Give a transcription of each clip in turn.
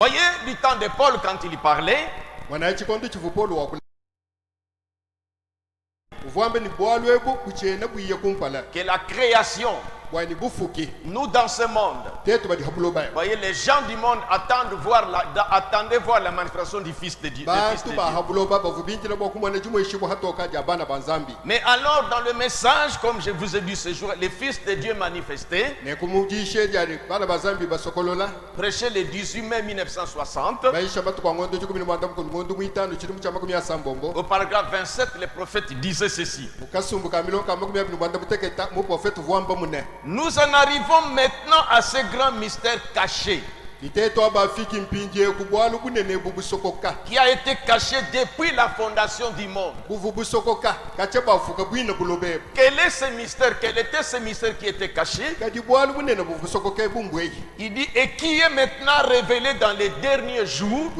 Voyez, du temps de Paul, quand il y parlait, que la création, nous dans ce monde, voyez, les gens du monde attendaient voir la manifestation du Fils de Dieu. Mais alors, dans le message, comme je vous ai dit ce jour, le Fils de Dieu manifesté, prêché le 18 mai 1960, au paragraphe 27, le prophète disait ceci. Nous en arrivons maintenant à ce grand mystère caché, qui a été caché depuis la fondation du monde. Quel est ce mystère? Quel était ce mystère qui était caché? Il dit, et qui est maintenant révélé dans les derniers jours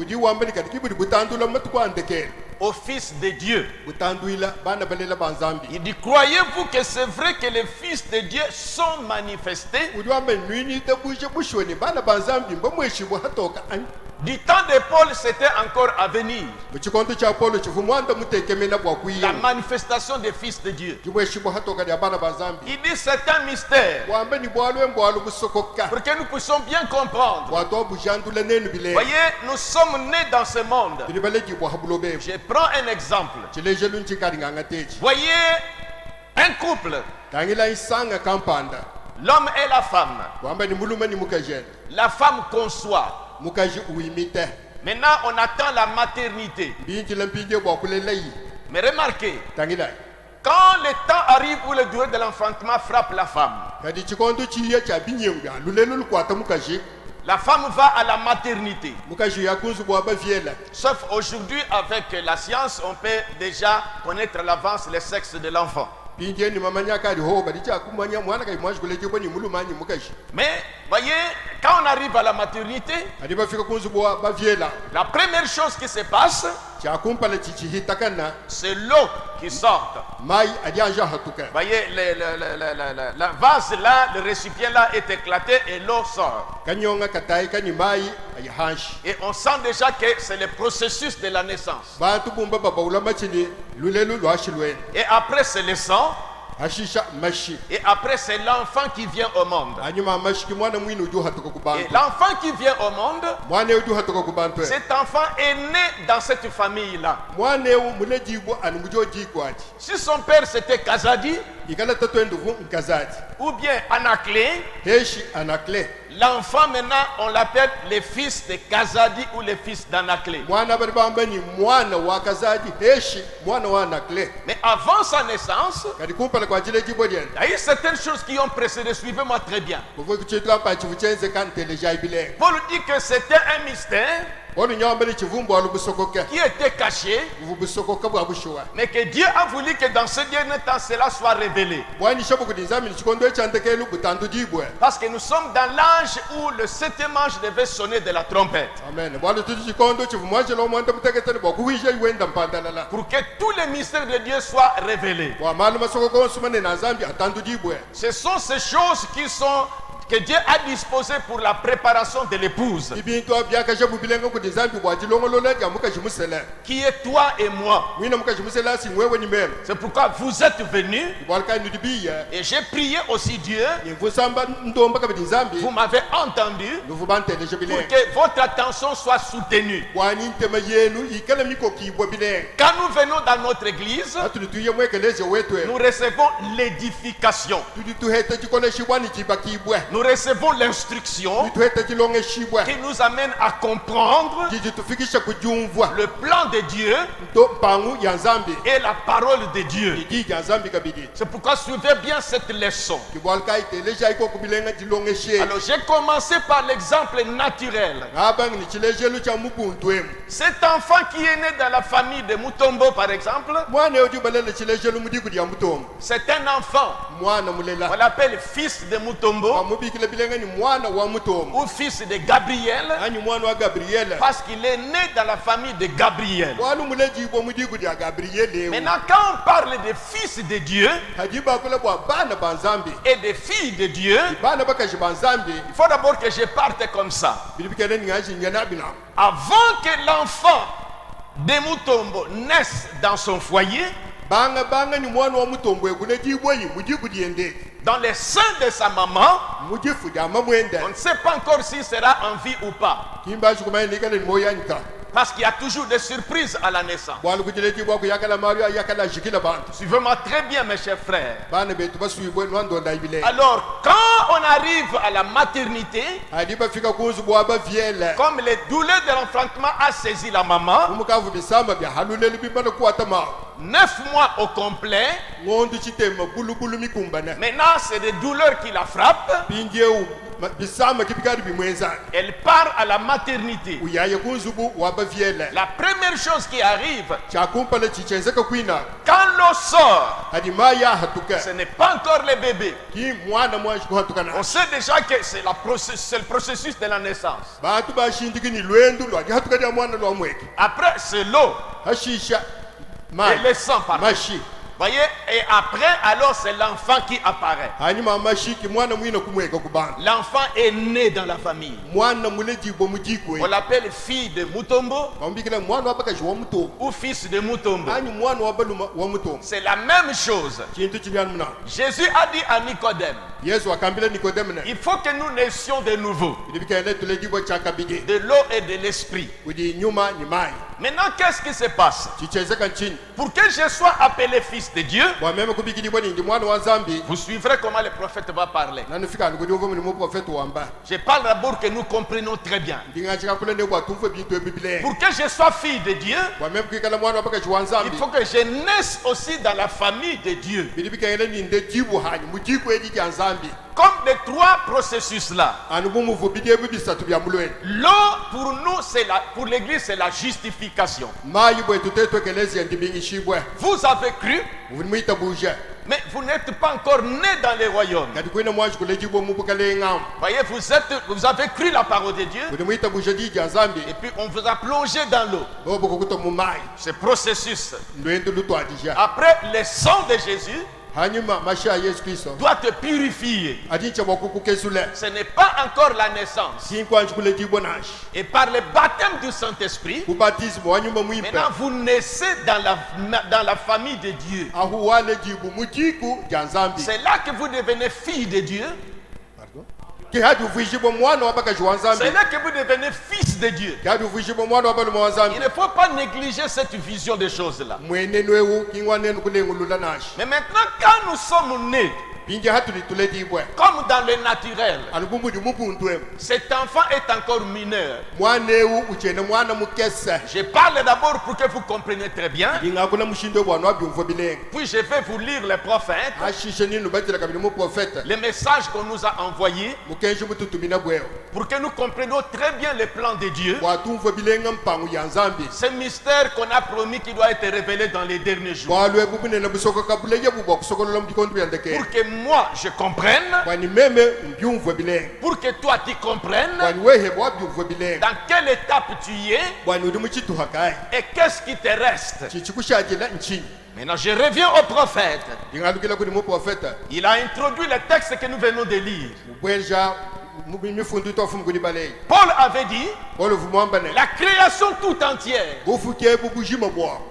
au Fils de Dieu. Il dit, croyez-vous que c'est vrai que les fils de Dieu sont manifestés? Du temps de Paul, c'était encore à venir. La manifestation des fils de Dieu. Il dit, c'est un mystère, pour que nous puissions bien comprendre. Voyez, nous sommes nés dans ce monde. Je prends un exemple. Voyez, un couple, l'homme et la femme. La femme conçoit. Maintenant, on attend la maternité. Mais remarquez, quand le temps arrive où le durée de l'enfantement frappe la femme, la femme va à la maternité. Sauf aujourd'hui, avec la science, on peut déjà connaître à l'avance le sexe de l'enfant. Mais voyez, quand on arrive à la maternité, la première chose qui se passe, c'est l'eau qui sort. Voyez, la vase là, le récipient là est éclaté et l'eau sort. Et on sent déjà que c'est le processus de la naissance. Et après c'est le sang. Et après c'est l'enfant qui vient au monde. Et l'enfant qui vient au monde, cet enfant est né dans cette famille-là. Si son père c'était Kazadi, ou bien Anaclé, l'enfant maintenant on l'appelle le fils de Kazadi ou le fils d'Anaclé. Mais avant sa naissance, il y a eu certaines choses qui ont précédé. Suivez-moi très bien. Paul dit que c'était un mystère qui était caché, mais que Dieu a voulu que dans ce dernier temps cela soit révélé. Parce que nous sommes dans l'âge où le 7e ange devait sonner de la trompette. Amen. Pour que tous les mystères de Dieu soient révélés. Ce sont ces choses que Dieu a disposé pour la préparation de l'épouse, qui est toi et moi. C'est pourquoi vous êtes venus, et j'ai prié aussi Dieu. Vous m'avez entendu, pour que votre attention soit soutenue. Quand nous venons dans notre église, nous recevons l'édification. Nous recevons l'instruction qui nous amène à comprendre le plan de Dieu et la parole de Dieu. C'est pourquoi suivez bien cette leçon. Alors j'ai commencé par l'exemple naturel. Cet enfant qui est né dans la famille de Mutombo par exemple, c'est un enfant. On l'appelle fils de Mutombo. ou fils de Gabriel, parce qu'il est né dans la famille de Gabriel. Maintenant, quand on parle des fils de Dieu et des filles de Dieu, il faut d'abord que je parte comme ça. Avant que l'enfant de Mutombo naisse dans son foyer, dans les seins de sa maman, on ne sait pas encore s'il sera en vie ou pas. Parce qu'il y a toujours des surprises à la naissance. Suivez-moi très bien, mes chers frères. Alors, quand on arrive à la maternité, comme les douleurs de l'enfantement a saisi la maman, 9 mois au complet, maintenant c'est des douleurs qui la frappent. Elle part à la maternité. La première chose qui arrive, quand l'eau sort, ce n'est pas encore le bébé. On sait déjà que c'est le processus de la naissance. Après, c'est l'eau. Et le sang, pardon. Voyez, et après, alors c'est l'enfant qui apparaît. L'enfant est né dans la famille. On l'appelle fille de Mutombo ou fils de Mutombo. C'est la même chose. Jésus a dit à Nicodème, il faut que nous naissions de nouveau, de l'eau et de l'esprit. Maintenant, qu'est-ce qui se passe? Pour que je sois appelé fils de Dieu, vous suivrez comment le prophète va parler. Je parle d'abord que nous comprenions très bien. Pour que je sois fille de Dieu, il faut que je naisse aussi dans la famille de Dieu. Comme les 3 processus-là. L'eau, pour nous, pour l'église, c'est la justification. Vous avez cru, mais vous n'êtes pas encore né dans les royaumes. Voyez, vous avez cru la parole de Dieu, et puis on vous a plongé dans l'eau. Ce processus. Après, le sang de Jésus doit te purifier. Ce n'est pas encore la naissance. Et par le baptême du Saint-Esprit, maintenant vous naissez dans la famille de Dieu. C'est là que vous devenez fille de Dieu. C'est là que vous devenez fils de Dieu. Il ne faut pas négliger cette vision des choses-là. Mais maintenant, quand nous sommes nés, comme dans le naturel, cet enfant est encore mineur. Je parle d'abord pour que vous compreniez très bien. Puis je vais vous lire les prophètes, les messages qu'on nous a envoyés, pour que nous comprenions très bien les plans de Dieu. Ce mystère qu'on a promis qui doit être révélé dans les derniers jours. Pour que moi je comprenne, pour que toi tu comprennes dans quelle étape tu es et qu'est-ce qui te reste. Maintenant je reviens au prophète. Il a introduit le texte que nous venons de lire. Paul avait dit, la création tout entière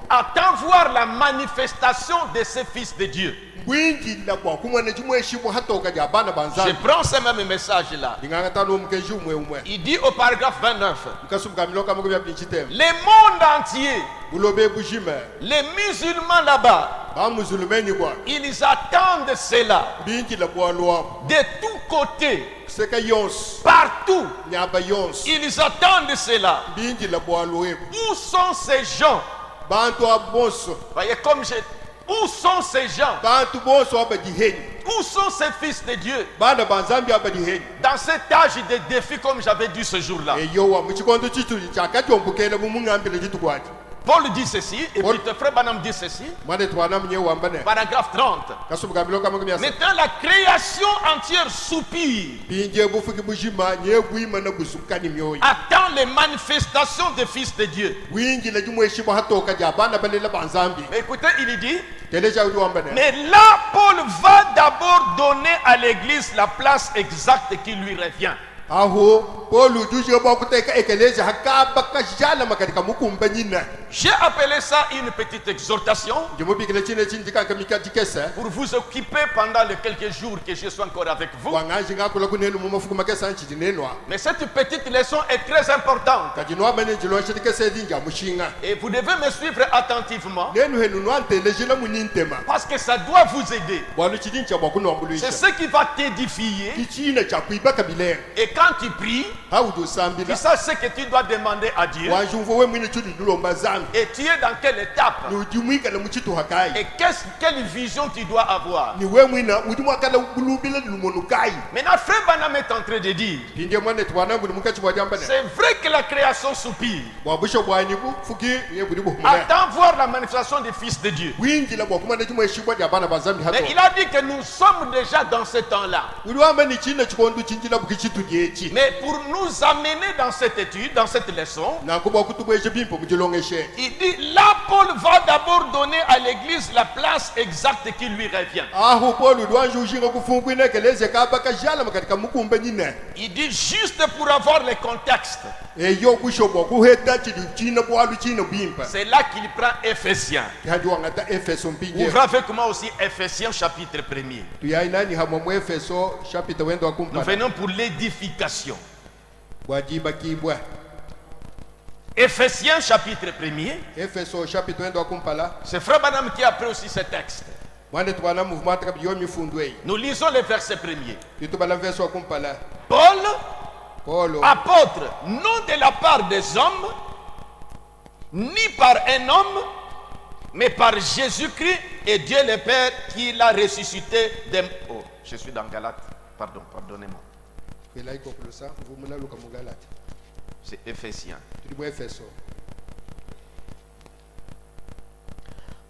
attend voir la manifestation de ces fils de Dieu. Je prends ce même message-là. Il dit au paragraphe 29, le monde entier, les musulmans là-bas, ils attendent cela de tous côtés, partout. Ils attendent cela. Où sont ces gens? Voyez comme où sont ces gens? Où sont ces fils de Dieu? Dans cet âge de défi, comme j'avais dit ce jour-là. Paul dit ceci, et puis le frère Branham dit ceci. Paragraphe 30. Maintenant la création entière soupire. Attend les manifestations des fils de Dieu. Mais écoutez, il dit. Mais là, Paul va d'abord donner à l'église la place exacte qui lui revient. J'ai appelé ça une petite exhortation pour vous occuper pendant les quelques jours que je suis encore avec vous. Mais cette petite leçon est très importante. Et vous devez me suivre attentivement parce que ça doit vous aider. C'est ce qui va t'édifier. Et quand tu pries, tu sais ce que tu dois demander à Dieu. Et tu es dans quelle étape? Et quelle vision tu dois avoir? Maintenant, frère Branham est en train de dire, c'est vrai que la création soupire. Attends voir la manifestation des fils de Dieu. Mais il a dit que nous sommes déjà dans ce temps-là. Mais pour nous amener dans cette étude, dans cette leçon, il dit là Paul va d'abord donner à l'église la place exacte qui lui revient. Il dit juste pour avoir le contexte. C'est là qu'il prend Éphésiens. Ouvrez avec moi aussi Éphésiens chapitre 1er. Nous venons pour l'édification. Éphésiens chapitre 1er. C'est frère Branham qui a pris aussi ce texte. Nous lisons le verset 1er. Paul, apôtre, non de la part des hommes, ni par un homme, mais par Jésus-Christ et Dieu le Père qui l'a ressuscité des... Oh, je suis dans Galates. Pardon, pardonnez-moi. C'est Éphésiens.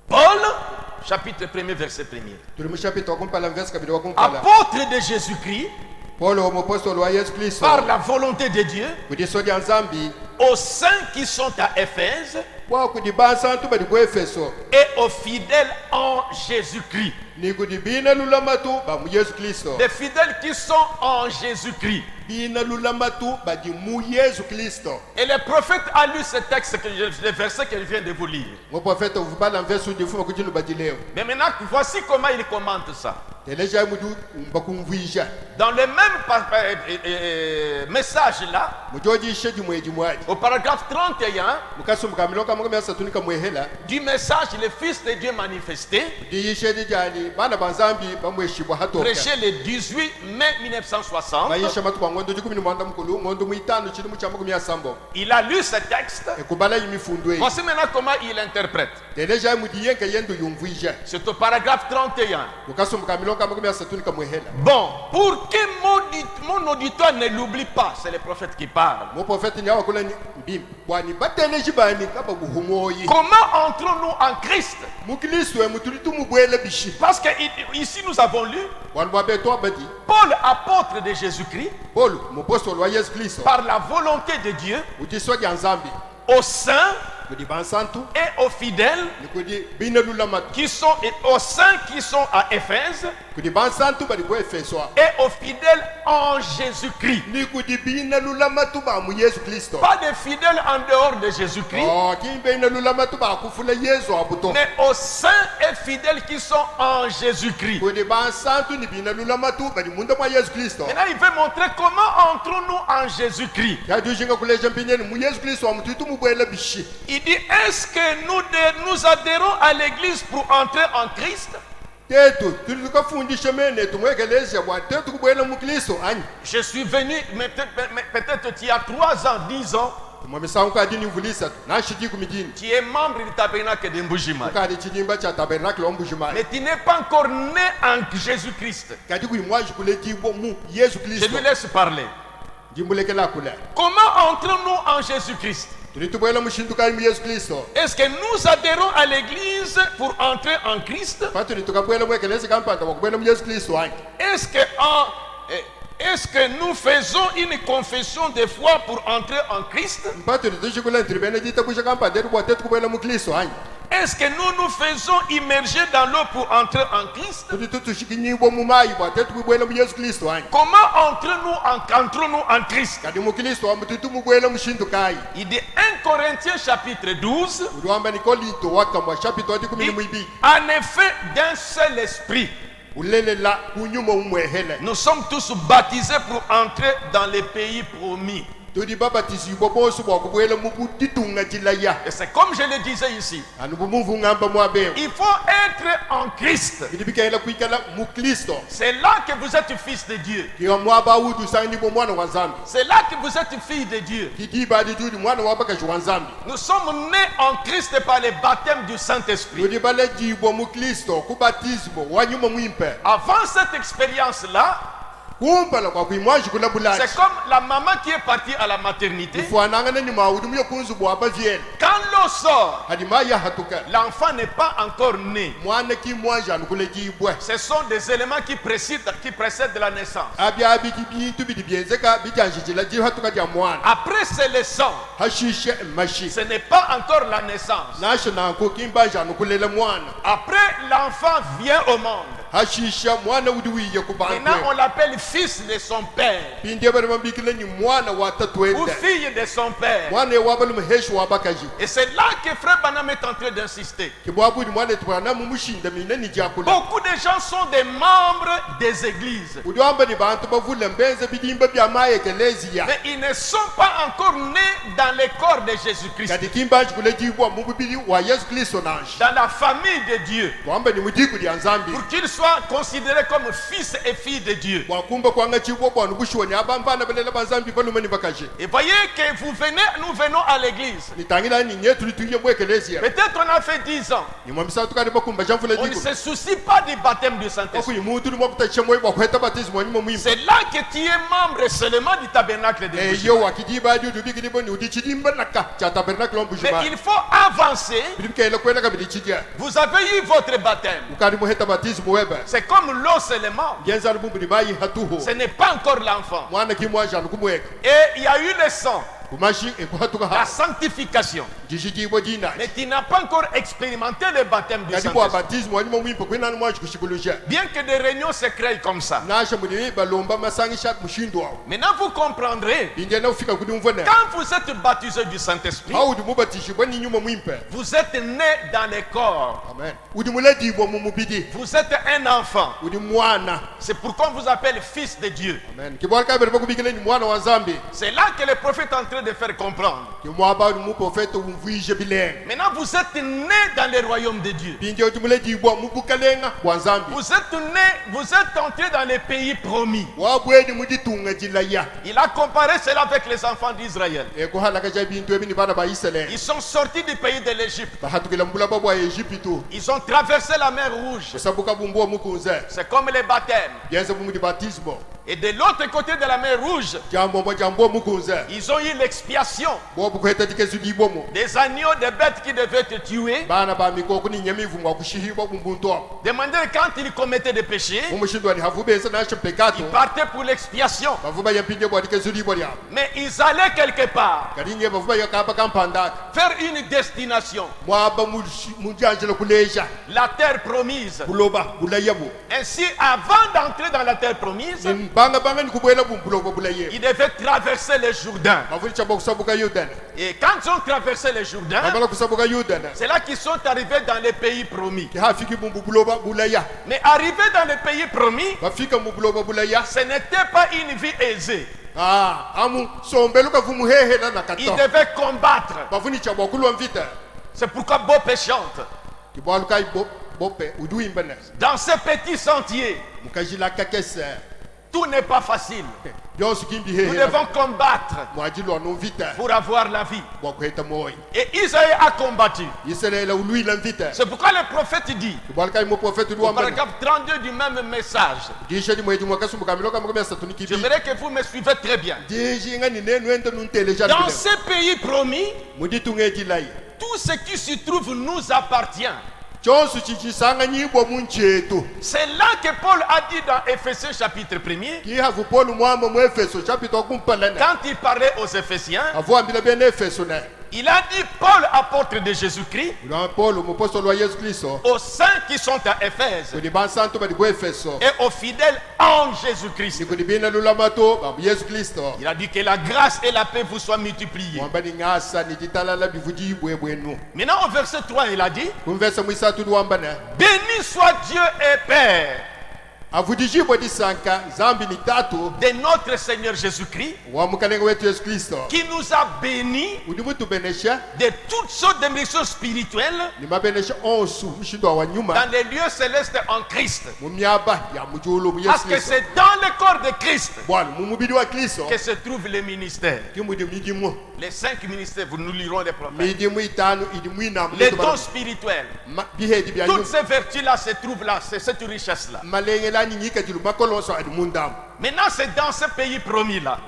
Paul, chapitre 1er, verset 1er. Apôtre de Jésus-Christ, par la volonté de Dieu, aux saints qui sont à Éphèse et aux fidèles en Jésus-Christ. Les fidèles qui sont en Jésus-Christ. Et le prophète a lu ce texte, le verset que je viens de vous lire. Mais maintenant, voici comment il commente ça. Dans le même message là, au paragraphe 31, du message le Fils de Dieu manifesté, prêché le 18 mai 1960, il a lu ce texte. Voici maintenant comment il interprète. C'est au paragraphe 31. Bon, pour que mon auditoire ne l'oublie pas, c'est le prophète qui parle. Comment entrons-nous en Christ? Parce que ici nous avons lu Paul, apôtre de Jésus-Christ, par la volonté de Dieu, aux saints et aux fidèles qui sont à Éphèse et aux fidèles en Jésus-Christ. Pas de fidèles en dehors de Jésus-Christ, mais aux saints et fidèles qui sont en Jésus-Christ. Maintenant il veut montrer comment entrons-nous en Jésus-Christ. Il dit, est-ce que nous adhérons à l'église pour entrer en Christ? Je suis venu, peut-être il y a 3 ans, 10 ans. Tu es membre du tabernacle de Mbujimai. Mais tu n'es pas encore né en Jésus-Christ. Je lui laisse parler. Comment entrons-nous en Jésus-Christ? Est-ce que nous adhérons à l'église pour entrer en Christ? Est-ce que nous faisons une confession de foi pour entrer en Christ? Est-ce que nous nous faisons immerger dans l'eau pour entrer en Christ? Comment entrons-nous en Christ? Il dit 1 Corinthiens chapitre 12. En effet, d'un seul esprit, nous sommes tous baptisés pour entrer dans les pays promis. Et c'est comme je le disais ici. Il faut être en Christ. C'est là que vous êtes fils de Dieu. C'est là que vous êtes fille de Dieu. Nous sommes nés en Christ par le baptême du Saint-Esprit. Avant cette expérience-là, c'est comme la maman qui est partie à la maternité. Quand l'eau sort, l'enfant n'est pas encore né. Ce sont des éléments qui précèdent la naissance. Après c'est le sang. Ce n'est pas encore la naissance. Après l'enfant vient au monde. Maintenant on l'appelle fils de son père ou fille de son père. Et c'est là que Frère Branham est en train d'insister. Beaucoup de gens sont des membres des églises, mais ils ne sont pas encore nés dans le corps de Jésus-Christ, dans la famille de Dieu, pour qu'ils soient considérés comme fils et filles de Dieu. Et voyez que nous venons à l'église. Peut-être on a fait 10 ans. On ne se soucie pas du baptême du Saint-Esprit. C'est là que tu es membre seulement du tabernacle de Dieu. Mais il faut avancer. Vous avez eu votre baptême. C'est comme l'eau seulement. Ce n'est pas encore l'enfant. Et il y a eu le sang, la sanctification. Mais tu n'as pas encore expérimenté le baptême du Saint-Esprit. Bien que des réunions se créent comme ça. Maintenant vous comprendrez. Quand vous êtes baptisé du Saint-Esprit, vous êtes né dans le corps. Vous êtes un enfant. C'est pourquoi on vous appelle fils de Dieu. C'est là que le prophète est en train de faire comprendre. Maintenant vous êtes né dans le royaume de Dieu. Vous êtes entré dans les pays promis. Il a comparé cela avec les enfants d'Israël. Ils sont sortis du pays de l'Égypte. Ils ont traversé la mer Rouge. C'est comme le baptême. Et de l'autre côté de la mer Rouge, ils ont eu l'expiation des agneaux, des bêtes qui devaient être tuées. De manière quand ils commettaient des péchés, ils partaient pour l'expiation. Mais ils allaient quelque part, faire une destination, la terre promise. Ainsi, avant d'entrer dans la terre promise, ils devaient traverser le Jourdain. Et quand ils ont traversé le Jourdain, c'est là qu'ils sont arrivés dans les pays promis. Mais arrivés dans les pays promis, ce n'était pas une vie aisée. Ils devaient combattre. C'est pourquoi Bopé chante. Dans ce petit sentier, Tout n'est pas facile. Nous devons combattre pour avoir la vie. Et Israël a combattu. C'est pourquoi le prophète dit, au paragraphe 32 du même message, j'aimerais que vous me suivez très bien. Dans ce pays promis, tout ce qui se trouve nous appartient. C'est là que Paul a dit dans Éphésiens chapitre 1er, quand il parlait aux Éphésiens, il a dit Paul, apôtre de Jésus-Christ, aux saints qui sont à Éphèse et aux fidèles en Jésus-Christ. Il a dit que la grâce et la paix vous soient multipliées. Maintenant au verset 3, il a dit, béni soit Dieu et Père de notre Seigneur Jésus-Christ, qui nous a bénis de toutes sortes de missions spirituelles dans les lieux célestes en Christ. Parce que c'est dans le corps de Christ que se trouve le ministère. Les 5 ministères, nous lirons les prophètes. Les dons spirituels. Toutes ces vertus-là se trouvent là, c'est cette richesse-là. Maintenant, c'est dans ce pays promis-là.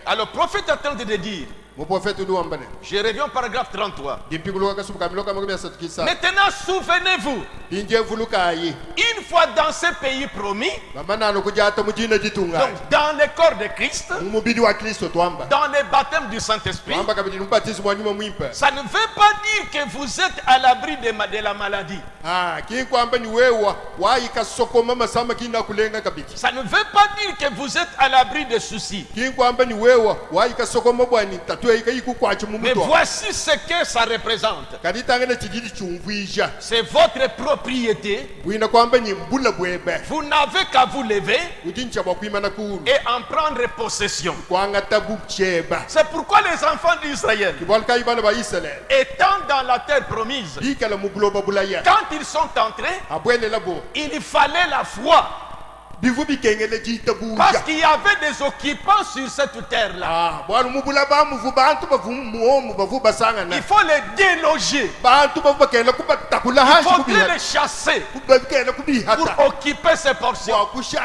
Alors, le prophète est en train de dire, je reviens au paragraphe 33. Maintenant, souvenez-vous, une fois dans ce pays promis, donc dans le corps de Christ, dans le baptême du Saint-Esprit, ça ne veut pas dire que vous êtes à l'abri de la maladie. Ça ne veut pas dire que vous êtes à l'abri de soucis. Mais voici ce que ça représente. C'est votre propriété. Vous n'avez qu'à vous lever et en prendre possession. C'est pourquoi les enfants d'Israël, étant dans la terre promise, quand ils sont entrés, il fallait la foi. Parce qu'il y avait des occupants sur cette terre-là. Il faut les déloger. Il faut les chasser pour occuper ces portions. Josué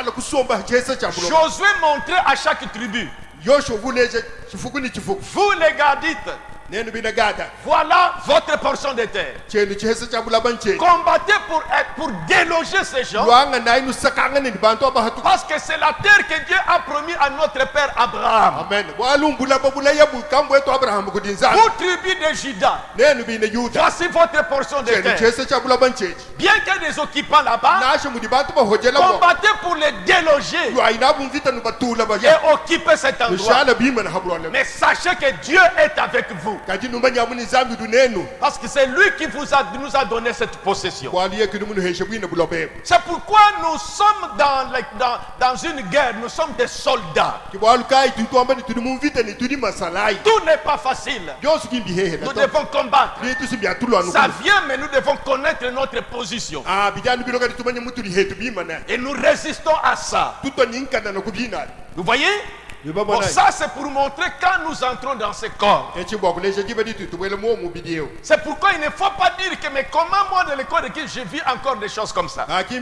montrait à chaque tribu. Vous les Gadites, voilà votre portion de terre. Combattez pour déloger ces gens. Parce que c'est la terre que Dieu a promis à notre père Abraham. Vous, tribu de Juda, voici votre portion de terre. Bien qu'il y ait des occupants là-bas, combattez pour les déloger et occuper cet endroit. Mais sachez que Dieu est avec vous. Parce que c'est lui qui nous a donné cette possession. C'est pourquoi nous sommes dans une guerre. Nous sommes des soldats. Tout n'est pas facile. Nous devons combattre. Ça vient, mais nous devons connaître notre position. Et nous résistons à ça. Vous voyez? Bon, ça c'est pour montrer quand nous entrons dans ce corps. C'est pourquoi il ne faut pas dire que mais comment moi dans le corps de Christ je vis encore des choses comme ça. Voyez,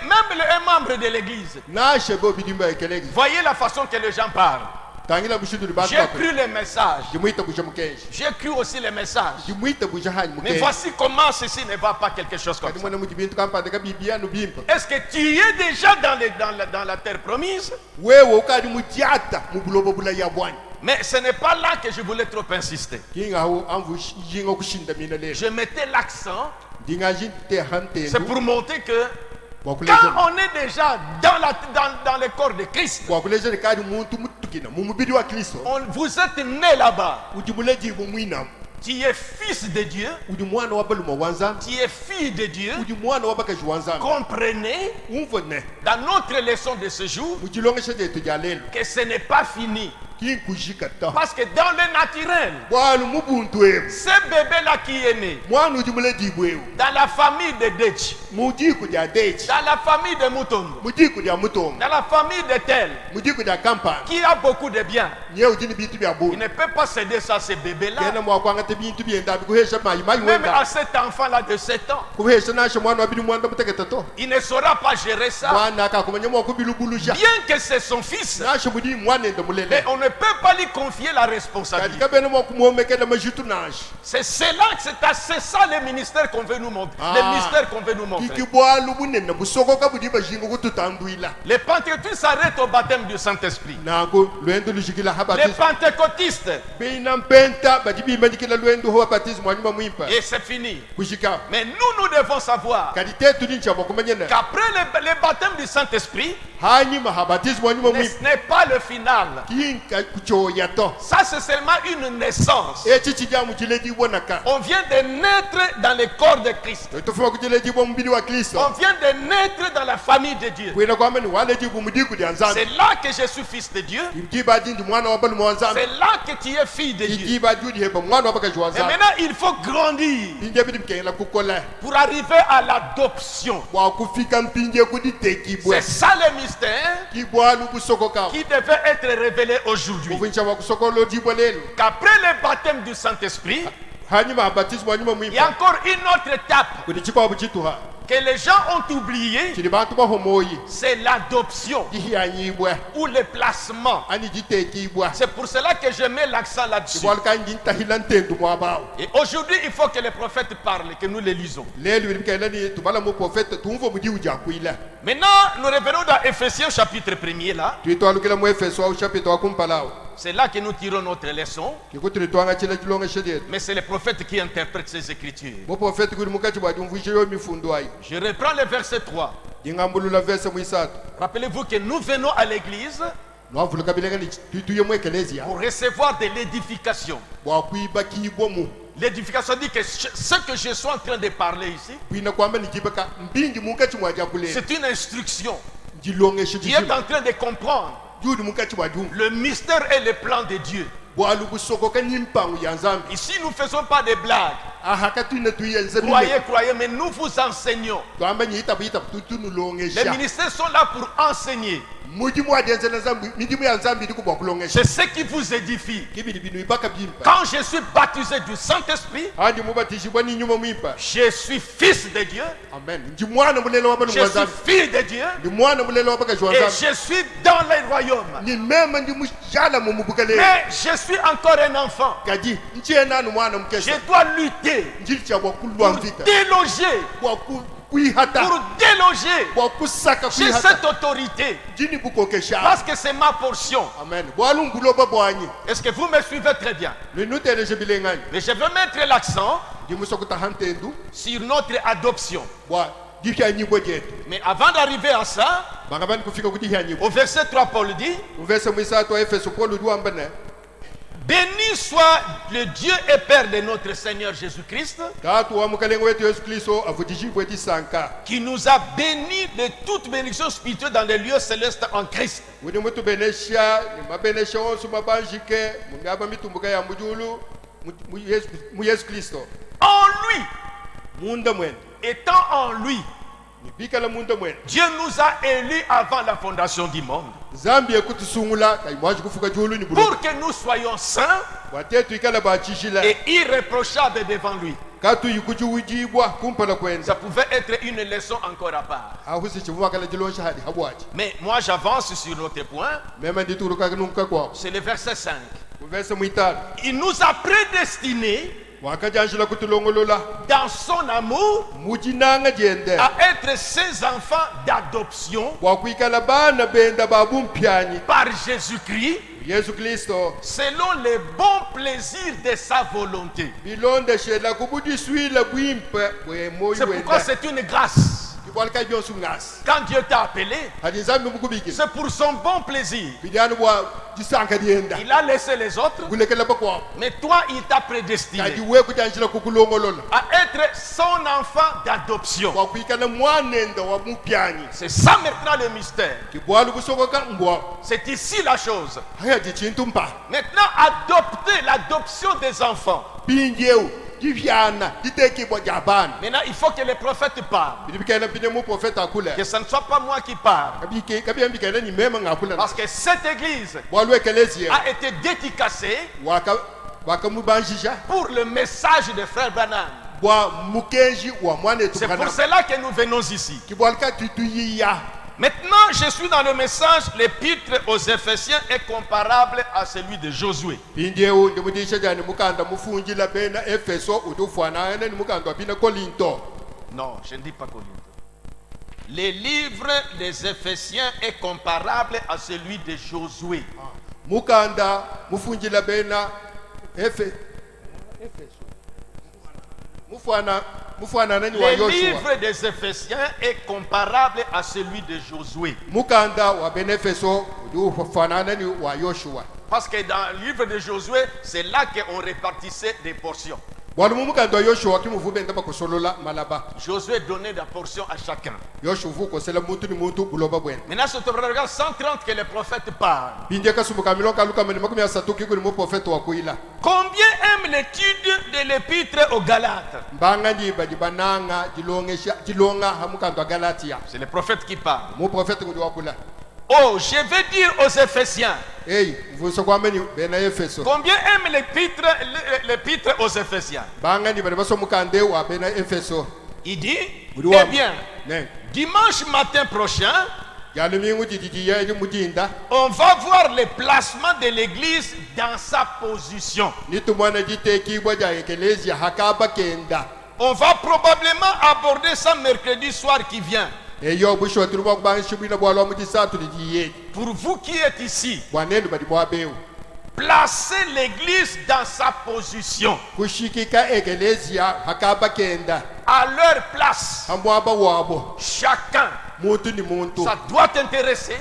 même un membre de l'église, voyez la façon que les gens parlent. J'ai cru les messages. J'ai cru aussi les messages. Mais voici comment ceci ne va pas quelque chose comme ça. Est-ce que tu es déjà dans la terre promise? Mais ce n'est pas là que je voulais trop insister. Je mettais l'accent. C'est pour montrer que quand on est déjà dans le corps de Christ, vous êtes né là-bas. Tu es fils de Dieu. Tu es fille de Dieu. Comprenez dans notre leçon de ce jour que ce n'est pas fini. Parce que dans le naturel, ce bébé-là qui est né, dans la famille de Dech, dans la famille de Moutombo, dans la famille de Tel, qui a beaucoup de biens, il ne peut pas céder ça à ce bébé-là. Même à cet enfant-là de 7 ans, il ne saura pas gérer ça. Bien que c'est son fils, mais on ne peut pas lui confier la responsabilité. C'est ça le ministère qu'on veut nous montrer. Le mystère qu'on veut nous montrer. Les pentecôtistes s'arrêtent au baptême du Saint-Esprit. Les pentecôtistes, et c'est fini. Mais nous devons savoir qu'après le baptême du Saint-Esprit, ce n'est pas le final. Ça, c'est seulement une naissance. On vient de naître dans le corps de Christ. On vient de naître dans la famille de Dieu. C'est là que je suis fils de Dieu. C'est là que tu es fille de Dieu. Et maintenant, il faut grandir pour arriver à l'adoption. C'est ça le mystère qui devait être révélé aujourd'hui. Qu'après le baptême du Saint-Esprit, il y a encore une autre étape que les gens ont oublié, c'est l'adoption ou le placement. C'est pour cela que je mets l'accent là-dessus. Et aujourd'hui, il faut que les prophètes parlent, que nous les lisons. Maintenant, nous revenons dans Ephésiens chapitre 1er là. C'est là que nous tirons notre leçon. Mais c'est le prophète qui interprète ces écritures. Je reprends le verset 3. Rappelez-vous que nous venons à l'église pour recevoir de l'édification. L'édification dit que ce que je suis en train de parler ici, c'est une instruction qui est en train de comprendre le mystère et le plan de Dieu. Ici, nous ne faisons pas de blagues. Croyez, mais nous vous enseignons. Les ministères sont là pour enseigner. C'est ce qui vous édifie. Quand je suis baptisé du Saint-Esprit, je suis fils de Dieu. Je suis fille de Dieu. Et je suis dans les royaumes. Mais je suis encore un enfant. Je dois lutter pour déloger. J'ai cette autorité parce que c'est ma portion. Est-ce que vous me suivez très bien? Mais je veux mettre l'accent sur notre adoption. Mais avant d'arriver à ça, au verset 3, Paul dit: béni soit le Dieu et Père de notre Seigneur Jésus-Christ, qui nous a bénis de toute bénédiction spirituelle dans les lieux célestes en Christ. En lui, étant en lui, Dieu nous a élus avant la fondation du monde pour que nous soyons saints et irréprochables devant lui. Ça pouvait être une leçon encore à part. Mais moi j'avance sur notre point. C'est le verset 5. Il nous a prédestinés dans son amour à être ses enfants d'adoption par Jésus-Christ selon les bons plaisirs de sa volonté. C'est pourquoi c'est une grâce. Quand Dieu t'a appelé, c'est pour son bon plaisir. Il a laissé les autres, mais toi, il t'a prédestiné à être son enfant d'adoption. C'est ça maintenant le mystère. C'est ici la chose. Maintenant, adopter l'adoption des enfants. Maintenant, il faut que les prophètes parlent. Que ce ne soit pas moi qui parle. Parce que cette église a été dédicacée pour le message de Frère Branham. C'est pour cela que nous venons ici. Maintenant, je suis dans le message, l'épître aux Éphésiens est comparable à celui de Josué. Non, je ne dis pas Corinto. Le livre des Éphésiens est comparable à celui de Josué. Le livre des Éphésiens est comparable à celui de Josué. Parce que dans le livre de Josué, c'est là qu'on répartissait des portions. Josué donnait des portions à chacun. Maintenant, c'est au regard 130 que les prophètes parlent. Combien aiment l'étude de l'épître aux Galates? C'est le prophète qui parle. Oh, je vais dire aux Éphésiens. Combien aiment l'épître aux Éphésiens? Il dit, eh bien, dimanche matin prochain, on va voir le placement de l'église dans sa position. On va probablement aborder ça mercredi soir qui vient. Pour vous qui êtes ici, placez l'église dans sa position, à leur place. Chacun, ça doit t'intéresser,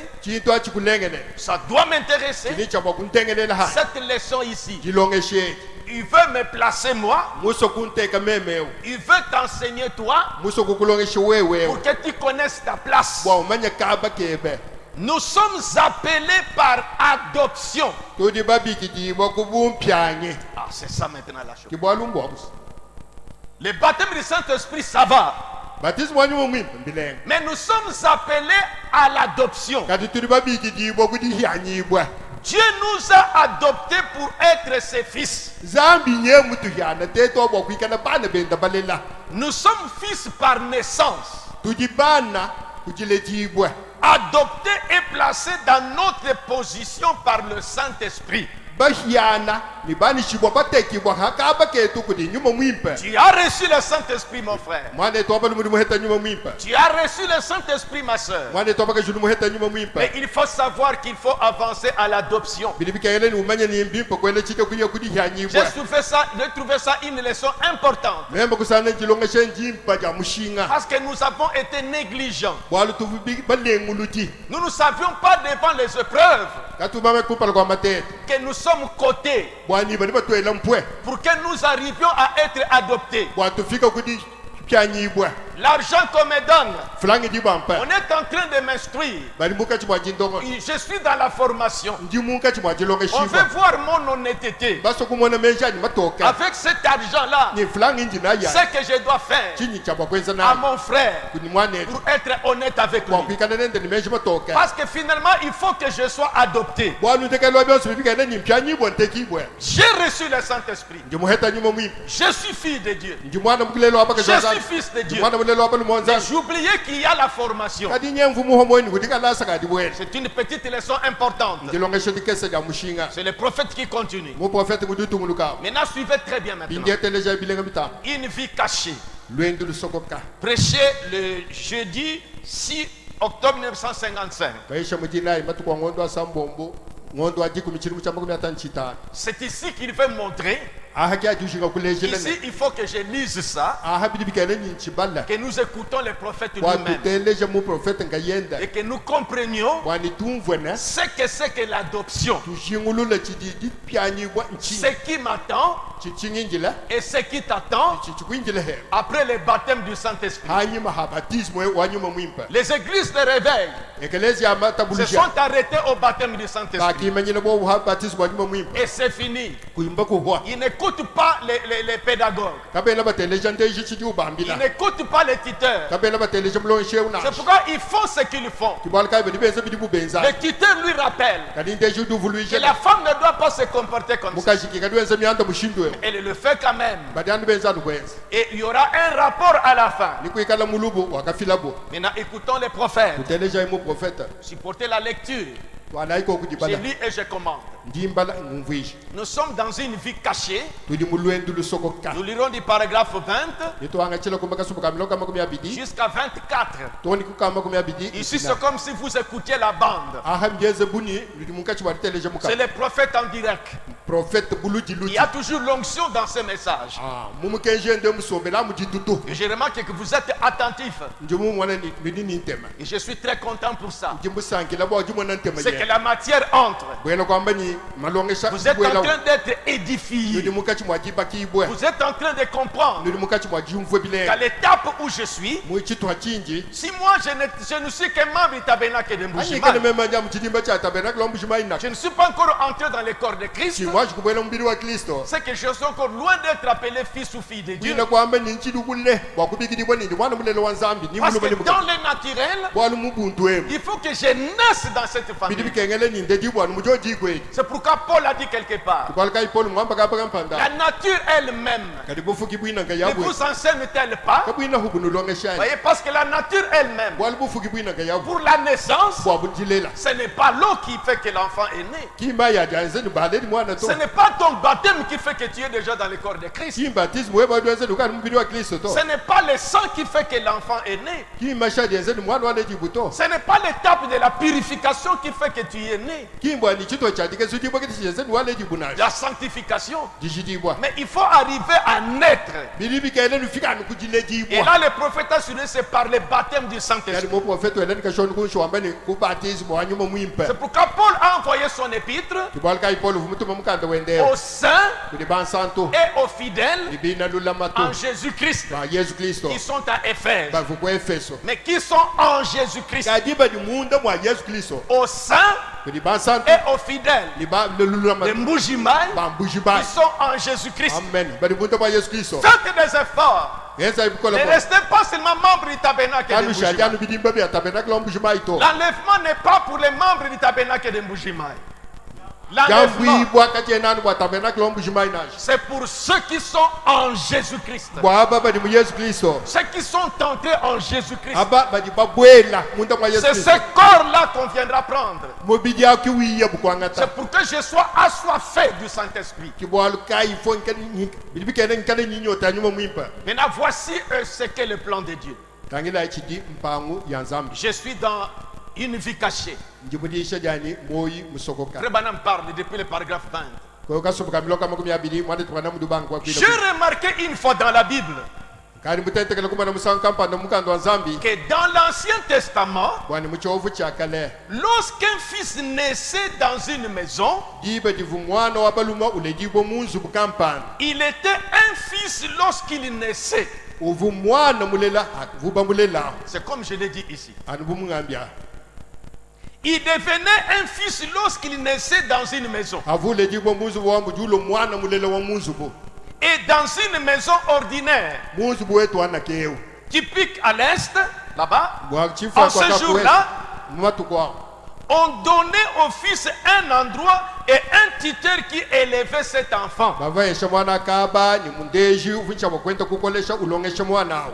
ça doit m'intéresser. Cette leçon ici, il veut me placer moi, il veut t'enseigner toi, pour que tu connaisses ta place. Nous sommes appelés par adoption. Ah, c'est ça maintenant la chose. Le baptême du Saint-Esprit, ça va. Mais nous sommes appelés à l'adoption. Dieu nous a adoptés pour être ses fils. Nous sommes fils par naissance. Adoptés et placés dans notre position par le Saint-Esprit. Tu as reçu le Saint-Esprit, mon frère. Tu as reçu le Saint-Esprit, ma soeur. Mais il faut savoir qu'il faut avancer à l'adoption. J'ai trouvé ça une leçon importante. Parce que nous avons été négligents. Nous ne savions pas devant les épreuves que nous sommes cotés pour que nous arrivions à être adoptés. L'argent qu'on me donne, on est en train de m'instruire. Je suis dans la formation. On veut voir mon honnêteté. Avec cet argent-là, ce que je dois faire à mon frère pour être honnête avec lui. Parce que finalement, il faut que je sois adopté. J'ai reçu le Saint-Esprit. Je suis fille de Dieu. Je suis fils de Dieu. J'ai oublié qu'il y a la formation. C'est une petite leçon importante. C'est le prophète qui continue. Maintenant, suivez très bien maintenant. Une vie cachée. Prêché le jeudi 6 octobre 1955. C'est ici qu'il veut montrer Ici, il faut que je lise ça, que nous écoutons les prophètes nous-mêmes et que nous comprenions ce que c'est que l'adoption, ce qui m'attend et ce qui t'attend après le baptême du Saint-Esprit. Les églises de réveil se sont arrêtées au baptême du Saint-Esprit et c'est fini. Ils n'écoutent pas les pédagogues. Ils n'écoutent pas les tuteurs. C'est pourquoi ils font ce qu'ils font. Le tuteur lui rappelle que la femme ne doit pas se comporter comme ça. Elle le fait quand même. Et il y aura un rapport à la fin. Maintenant, écoutons les prophètes. Supportez la lecture. Je lis et je commande. Nous sommes dans une vie cachée. Nous lirons du paragraphe 20 jusqu'à 24. Ici, c'est comme si vous écoutiez la bande. C'est le prophète en direct. Il y a toujours l'onction dans ce message. Et j'ai remarqué que vous êtes attentifs. Et je suis très content pour ça. C'est que la matière entre. Vous êtes en train d'être édifié. Vous êtes en train de comprendre qu'à l'étape où je suis, si moi je ne suis qu'un membre du tabernacle de Mbujimayi, je ne suis pas encore entré dans le corps de Christ, c'est que je suis encore loin d'être appelé fils ou fille de Dieu. Parce que dans le naturel, il faut que je naisse dans cette famille. C'est pourquoi Paul a dit quelque part, la nature elle-même ne vous enseigne-t-elle pas? Voyez, parce que la nature elle-même, pour la naissance, ce n'est pas l'eau qui fait que l'enfant est né. Ce n'est pas ton baptême qui fait que tu es déjà dans le corps de Christ. Ce n'est pas le sang qui fait que l'enfant est né. Ce n'est pas l'étape de la purification qui fait que tu es né. La sanctification. Mais il faut arriver à naître. Et là, le prophète a assuré, c'est par le baptême du Saint-Esprit. C'est pourquoi Paul a envoyé son épître aux saints et aux fidèles en Jésus-Christ qui sont à Éphèse. Mais qui sont en Jésus-Christ? Aux saints et aux fidèles de Mbujimayi qui sont en Jésus-Christ. Faites des efforts. Ne restez pas seulement membre du tabernacle de Mbujimayi. L'enlèvement n'est pas pour les membres du tabernacle de Mbujimayi. C'est pour ceux qui sont en Jésus-Christ. Ceux qui sont entrés en Jésus-Christ. C'est ce corps-là qu'on viendra prendre. C'est pour que je sois assoiffé du Saint-Esprit. Maintenant, voici ce qu'est le plan de Dieu. Je suis dans une vie cachée. Frère Branham parle depuis le paragraphe 20. J'ai remarqué une fois dans la Bible que dans l'Ancien Testament, lorsqu'un fils naissait dans une maison, il était un fils lorsqu'il naissait. C'est comme je l'ai dit ici. Il devenait un fils lorsqu'il naissait dans une maison. Et dans une maison ordinaire, typique à l'Est, là-bas, en ce jour-là, on donnait au fils un endroit et un tuteur qui élevait cet enfant.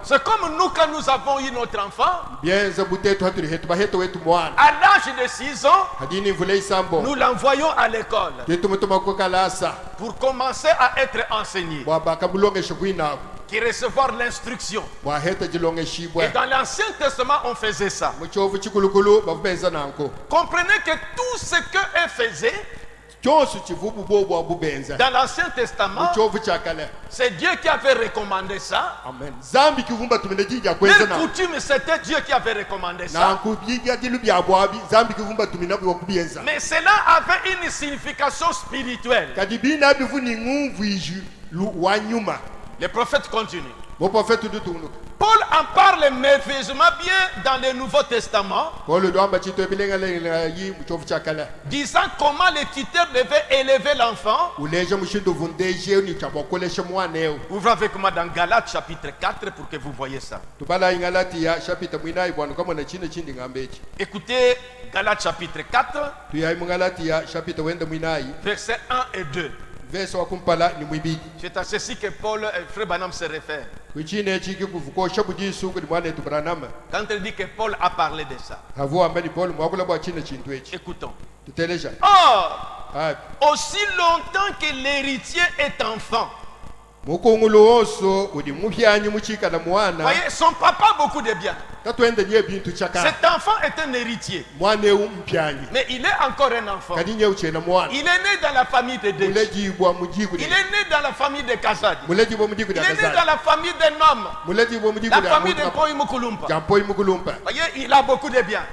C'est comme nous quand nous avons eu notre enfant. À l'âge de 6 ans, nous l'envoyons à l'école pour commencer à être enseigné, qui recevoir l'instruction. Et dans l'Ancien Testament, on faisait ça. Comprenez que tout ce qu'eux faisaient, Dans l'Ancien Testament, c'est Dieu qui avait recommandé ça. Leur coutume, c'était Dieu qui avait recommandé ça. Mais cela avait une signification spirituelle. Le prophète continue. Paul en parle merveilleusement bien dans le Nouveau Testament, disant comment les tuteurs devaient élever l'enfant. Ouvrez avec moi dans Galates chapitre 4 pour que vous voyez ça. Écoutez Galates chapitre 4, versets 1 et 2. C'est à ceci que Paul et Frère Branham se réfèrent. Quand il dit que Paul a parlé de ça. Écoutons. Or, aussi longtemps que l'héritier est enfant. Voyez, son papa a beaucoup de biens. Cet enfant est un héritier. Mais il est encore un enfant. Il est né dans la famille de Deji. Il est né dans la famille de Kazadi. Il est né dans la famille d'un homme. La famille de Poimukulumpa. Voyez, il a beaucoup de biens.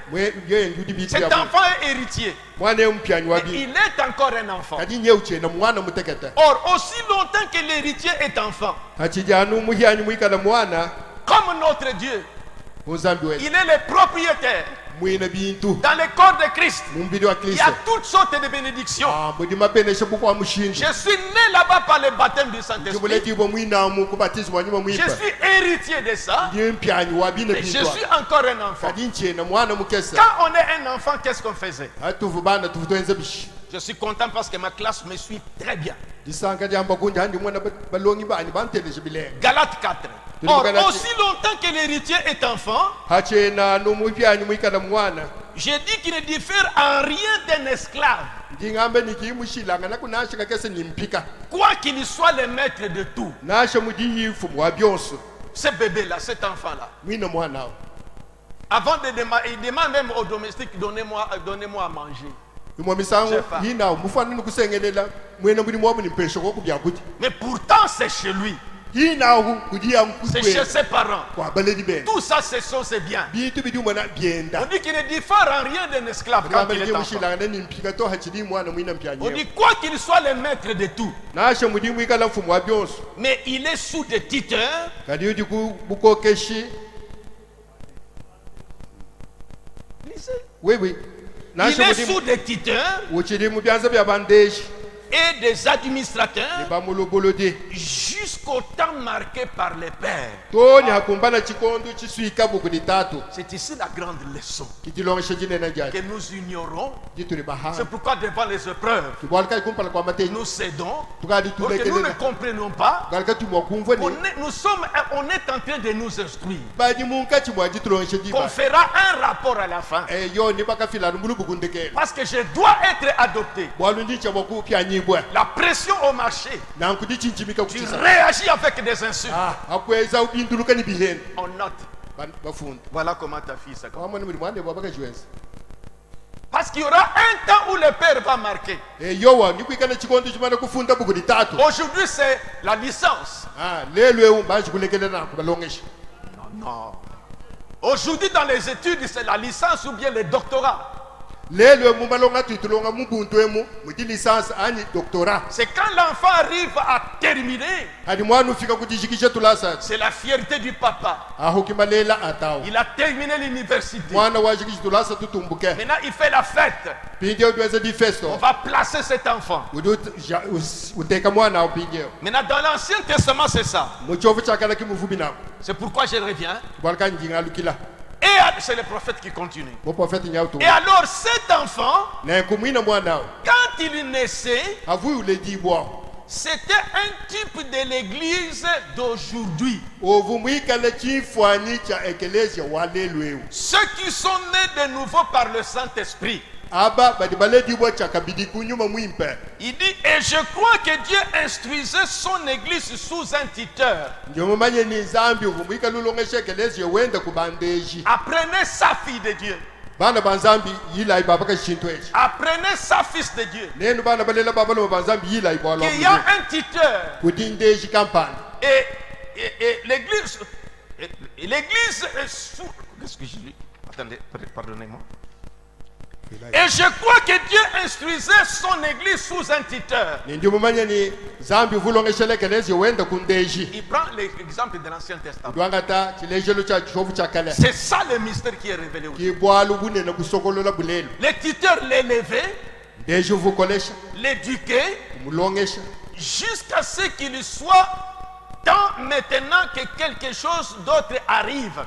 Cet enfant est héritier. Mais il est encore un enfant. Or, aussi longtemps que l'héritier est enfant, comme notre Dieu, il est le propriétaire. Dans le corps de Christ, il y a toutes sortes de bénédictions. Je suis né là-bas par le baptême du Saint-Esprit. Je suis héritier de ça. Et je suis encore un enfant. Quand on est un enfant, qu'est-ce qu'on faisait? Je suis content parce que ma classe me suit très bien. Galates 4. Or, aussi longtemps que l'héritier est enfant, j'ai dit qu'il ne diffère en rien d'un esclave. Quoi qu'il soit le maître de tout. Ce bébé-là, cet enfant-là, avant de demander, il demande même au domestique, donnez-moi à manger. Mais pourtant c'est chez lui. C'est chez ses parents. Tout ça, ce sont ses biens. On dit qu'il ne diffère en rien d'un esclave quand il est enfant. On dit quoi qu'il soit le maître de tout. Mais il est sous des tuteurs. Oui. Il est sous des tuteurs et des administrateurs jusqu'au temps marqué par les pères. C'est ici la grande leçon que nous ignorons. C'est pourquoi devant les épreuves, nous cédons, parce que nous ne comprenons pas. On est en train de nous instruire qu'on fera un rapport à la fin, parce que je dois être adopté. La pression au marché, tu réagis avec des insultes. On note. Voilà comment ta fille s'accorde. Parce qu'il y aura un temps où le père va marquer. Aujourd'hui c'est la licence. Non. Aujourd'hui dans les études c'est la licence ou bien le doctorat. C'est quand l'enfant arrive à terminer. C'est la fierté du papa. Il a terminé l'université. Maintenant il fait la fête. On va placer cet enfant. Maintenant dans l'Ancien Testament c'est ça. C'est pourquoi je reviens. Et c'est le prophète qui continue. Et alors cet enfant, quand il naissait, c'était un type de l'église d'aujourd'hui. Ceux qui sont nés de nouveau par le Saint-Esprit. Il dit, et je crois que Dieu instruisait son église sous un tuteur. Apprenez sa fille de Dieu. Apprenez ça, fils de Dieu. Qu'il y a un tuteur. Et l'église est sous. Qu'est-ce que j'ai lu? Attendez, pardonnez-moi. Et je crois que Dieu instruisait son église sous un tuteur. Il prend l'exemple de l'Ancien Testament. C'est ça le mystère qui est révélé aujourd'hui. Les tuteurs l'élevaient, l'éduquaient, jusqu'à ce qu'il soit temps maintenant que quelque chose d'autre arrive.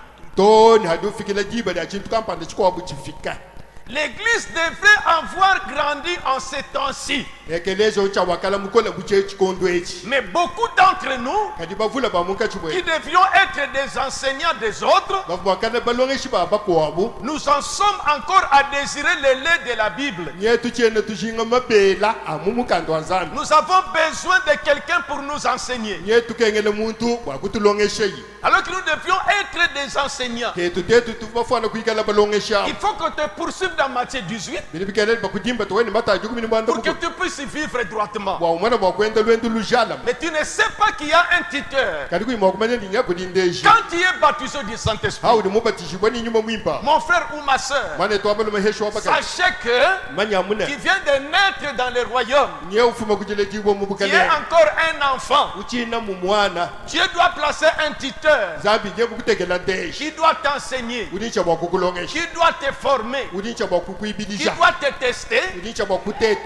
L'église devrait avoir grandi en ces temps-ci. Mais beaucoup d'entre nous, qui devions être des enseignants des autres, nous en sommes encore à désirer le lait de la Bible. Nous avons besoin de quelqu'un pour nous enseigner. Alors que nous devions être des enseignants. Il faut qu'on te poursuive dans Matthieu 18 pour que tu puisses vivre droitement. Mais tu ne sais pas qu'il y a un tuteur. Quand tu es baptisé du Saint-Esprit, mon frère ou ma soeur, sachez que tu viens de naître dans le royaume. Tu es encore un enfant. Dieu doit placer un tuteur qui doit t'enseigner, qui doit te former, qui doit te tester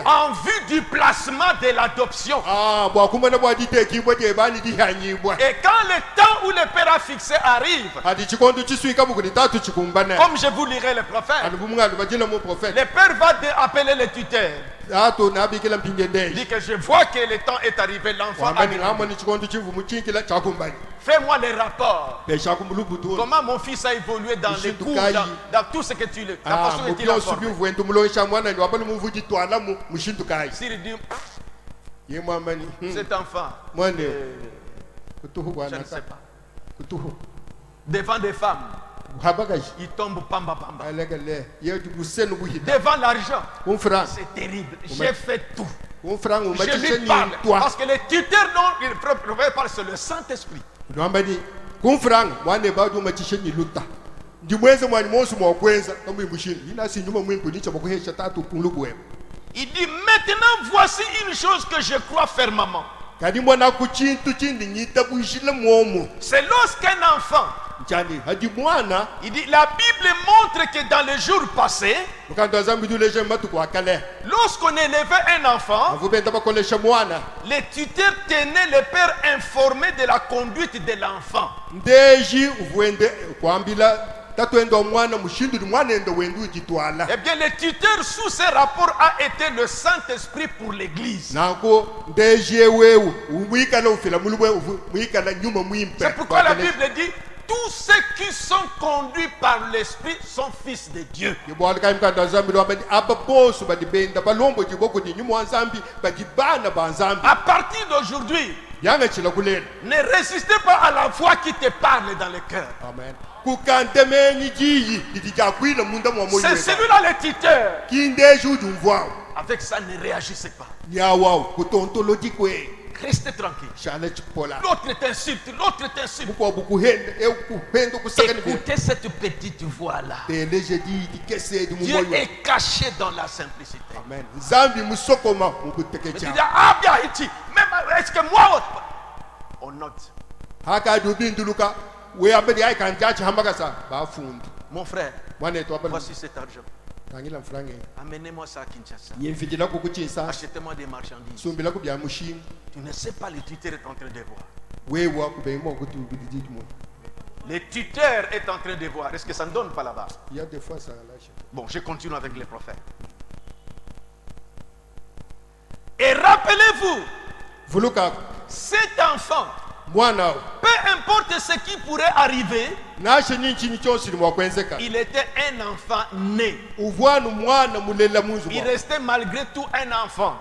en vue du placement de l'adoption. Et quand le temps où le Père a fixé arrive, comme je vous lirai le prophète, le Père va appeler le tuteur. Dit que je vois que le temps est arrivé, l'enfant a dit, fais-moi les rapports. Comment mon fils a évolué dans les cours, dans tout ce que tu le... La façon dont il a formé. S'il dit, cet enfant, je ne sais pas. Devant des femmes, il tombe pamba pamba. Devant l'argent, c'est terrible. J'ai fait tout. Je lui parle. Parce que le tuteur dont il parle, c'est le Saint-Esprit. Il dit, maintenant voici une chose que je crois fermement. C'est lorsqu'un enfant, il dit, la Bible montre que dans les jours passés, lorsqu'on élevait un enfant, les tuteurs tenaient le père informé de la conduite de l'enfant. Eh bien, le tuteur sous ce rapport a été le Saint-Esprit pour l'Église. C'est pourquoi la Bible dit, tous ceux qui sont conduits par l'Esprit sont fils de Dieu. À partir d'aujourd'hui, ne résistez pas à la voix qui te parle dans le cœur. Amen. C'est celui-là le tuteur. Avec ça, ne réagissez pas. Restez tranquille. L'autre t'insulte, l'autre t'insulte. Écoutez cette petite voix-là. Dieu est caché dans la simplicité. Amen. Tu dis, ah bien, même est-ce que moi, on note. Mon frère, voici cet argent. Amenez-moi ça à Kinshasa. Achetez-moi des marchandises. Tu ne sais pas, le tuteur est en train de voir. Le tuteur est en train de voir. Est-ce que ça ne donne pas là-bas? Il y a des fois ça lâche. Bon, je continue avec les prophètes. Et rappelez-vous, cet enfant, peu importe ce qui pourrait arriver, il était un enfant né. Il restait malgré tout un enfant.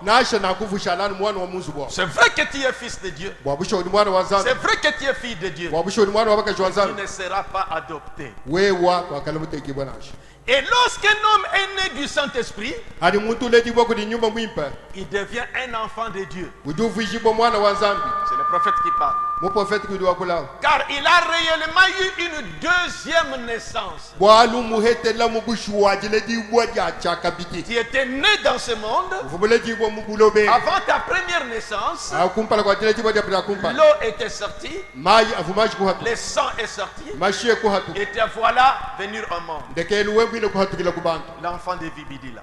C'est vrai que tu es fils de Dieu. C'est vrai que tu es fille de Dieu. Tu ne seras pas adopté. Et lorsqu'un homme est né du Saint-Esprit, il devient un enfant de Dieu. C'est le prophète qui parle. Car il a réellement eu une deuxième naissance. Tu étais né dans ce monde. Avant ta première naissance, l'eau était sortie, le sang est sorti, et te voilà venir au monde. L'enfant de Vibidila,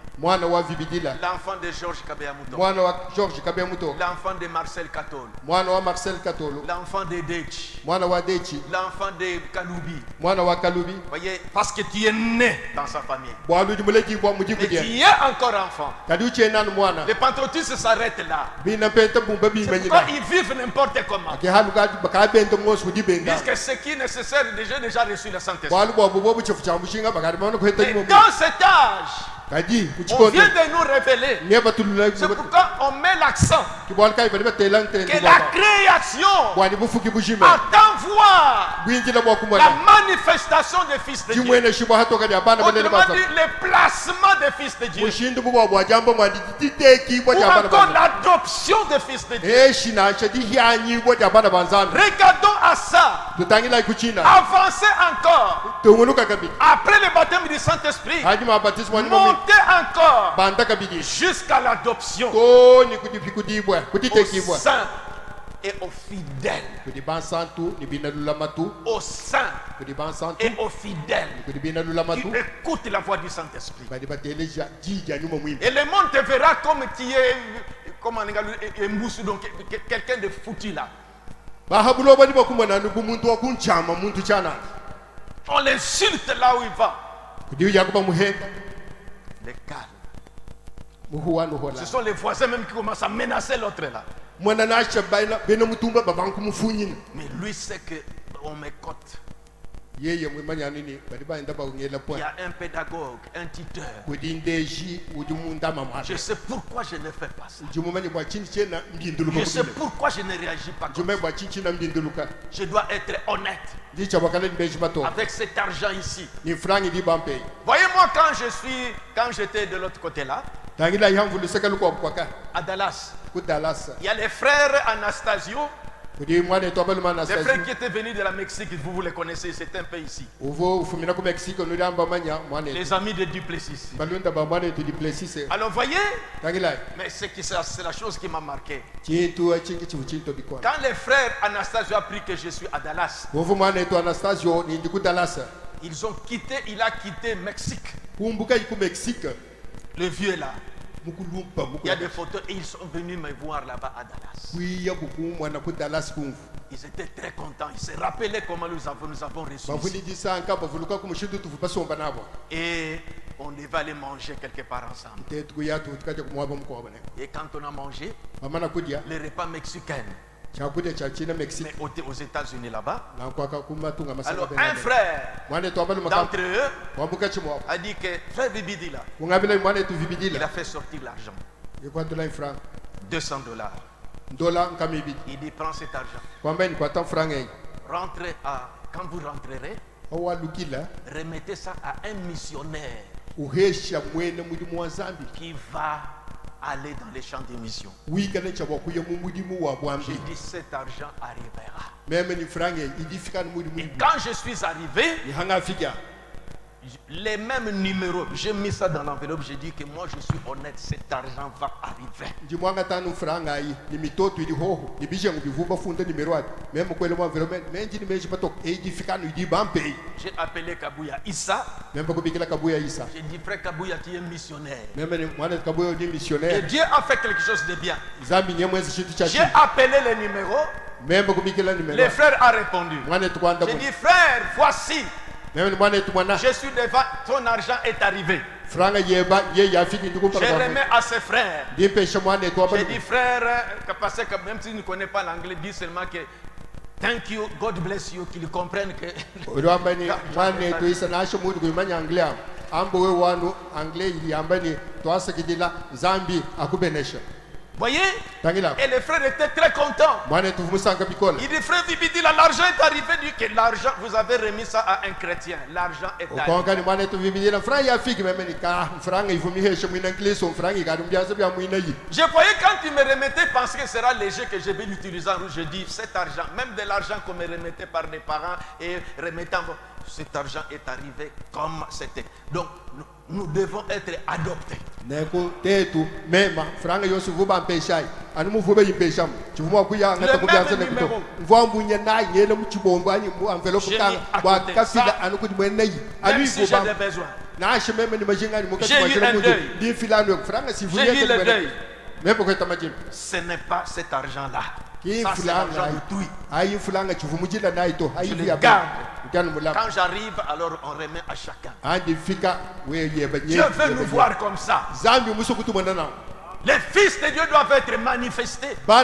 l'enfant de Georges Kabeyamuto, l'enfant de Marcel Katolo, l'enfant de Dechi, l'enfant de Kaloubi. Voyez, parce que tu es né dans sa famille. Mais tu es encore enfant. Les pentecôtistes s'arrêtent là. C'est pourquoi ils vivent n'importe comment. Puisque ce qui est nécessaire, déjà reçu le Saint-Esprit. Et dans cet âge, on vient de nous révéler. C'est pourquoi on met l'accent que la création attend voir la manifestation des fils de Dieu. Autrement dit, le placement des fils de Dieu. Ou encore l'adoption des fils de Dieu. Regardons à ça. Avancez encore. Après le baptême du Saint-Esprit, montez encore jusqu'à l'adoption au saint et aux fidèles. Au saint et aux fidèles qui écoutent la voix du Saint-Esprit. Et le monde te verra comme tu es, comme un mousse, donc quelqu'un de foutu là. On l'insulte là où il va. Les calmes. Ce sont les voisins même qui commencent à menacer l'autre là. Mais lui sait qu'on me cote. Il y a un pédagogue, un tuteur. Je sais pourquoi je ne fais pas ça. Je sais pourquoi je ne réagis pas comme ça. Je dois être honnête avec cet argent ici. Voyez-moi quand j'étais de l'autre côté là, à Dallas, il y a les frères Anastasio. Les frères qui étaient venus de la Mexique, vous les connaissez, c'est un peu ici. Les amis de Duplessis. Alors voyez, mais c'est la chose qui m'a marqué. Quand les frères Anastasio a appris que je suis à Dallas, il a quitté Mexique. Le vieux est là. Il y a des photos et ils sont venus me voir là-bas à Dallas. Ils étaient très contents. Ils se rappelaient comment nous avons reçu ici. Et on devait aller manger quelque part ensemble. Et quand on a mangé, les repas mexicains, mais aux États-Unis là-bas, alors un frère d'entre eux a dit que frère Vibidila, il a fait sortir l'argent. $200. Il dit prends cet argent. Quand vous rentrerez, remettez ça à un missionnaire qui va aller dans les champs de mission. J'ai dit cet argent arrivera. Et quand je suis arrivé, les mêmes numéros, j'ai mis ça dans l'enveloppe, j'ai dit que moi je suis honnête, cet argent va arriver. J'ai appelé Kabouya Issa. J'ai dit frère Kabouya, tu es missionnaire. Et Dieu a fait quelque chose de bien. J'ai appelé les numéros. Le frère a répondu. J'ai dit frère, voici. Je suis devant, ton argent est arrivé. Je remets à ses frères. J'ai dit frère, parce que même si tu ne connais pas l'anglais, dis seulement que thank you, God bless you, qu'ils comprennent que. Voyez? Et les frères étaient très contents. Il dit, frère Vibi, dit, l'argent est arrivé. Il dit que l'argent, vous avez remis ça à un chrétien. L'argent est arrivé. Je voyais quand il me remettait, pensais que ce sera léger que je vais l'utiliser. Je dis, cet argent, même de l'argent qu'on me remettait par des parents et remettant, cet argent est arrivé comme c'était. Donc, nous devons être adoptés. Même si j'ai des besoins. J'ai eu un deuil. J'ai eu le deuil. Ce n'est pas cet argent-là. Ça, c'est l'argent de tout. Je le garde. Quand j'arrive, alors on remet à chacun. Dieu veut nous voir comme ça. Les fils de Dieu doivent être manifestés. Vous